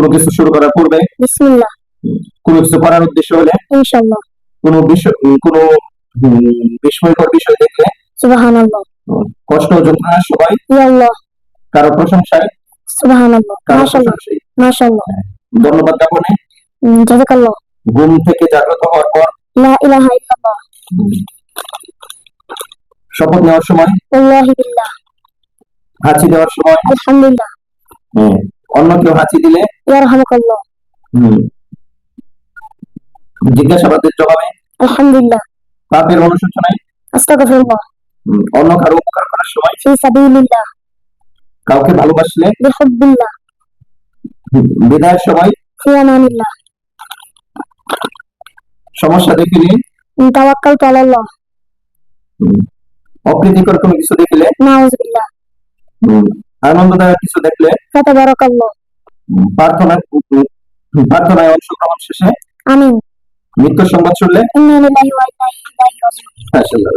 কোনো কিছু শুরু করার পূর্বে বিসমিল্লাহ, কোনো কিছু করার উদ্দেশ্য হলে ইনশাআল্লাহ, কোনো বিষয় কোনো বিস্ময়কর বিষয় দেখলে সুবহানাল্লাহ, কষ্ট ও যন্ত্রণার সময় ইয়া আল্লাহ, কারো প্রশংসায় সুবহানাল্লাহ, কারো মাশাআল্লাহ, প্রশংসায় মাশাআল্লাহ, ধন্যবাদ জ্ঞাপনে জাযাকাল্লাহ, ঘুম থেকে জাগ্রত হওয়ার পর লা ইলাহা ইল্লাল্লাহ, শপথ নেওয়ার সময় ওয়াল্লাহি বিল্লাহ, হাঁচি দেওয়ার সময় আলহামদুলিল্লাহ, অন্য কেউ হাঁচি দিলে ইয়ারহামুকাল্লাহ, জিজ্ঞাসাবাদের জবাবে আলহামদুলিল্লাহ, পাপের অনুশোচনায় আস্তাগফিরুল্লাহ, অন্য কারো উপকার করার সময় ফি সাবিলিল্লাহ, কাউকে ভালোবাসলে বিহুব্বিল্লাহ, বিদায়ের সময় ফি আমানিল্লাহ, সমস্যা দেখলে তাওয়াক্কালতু আলাল্লাহ, অপ্রীতিকর কোনো কিছু দেখলে নাউযুবিল্লাহ, আনন্দদায়ক কিছু দেখলে ফাতাবারাকাল্লাহ, প্রার্থনায় অংশগ্রহণ শেষে আমিন। মৃত্যুর সংবাদ শুনলে ইন্না লিল্লাহি ওয়া ইন্না ইলাইহি রাজিউন। মাশাআল্লাহ।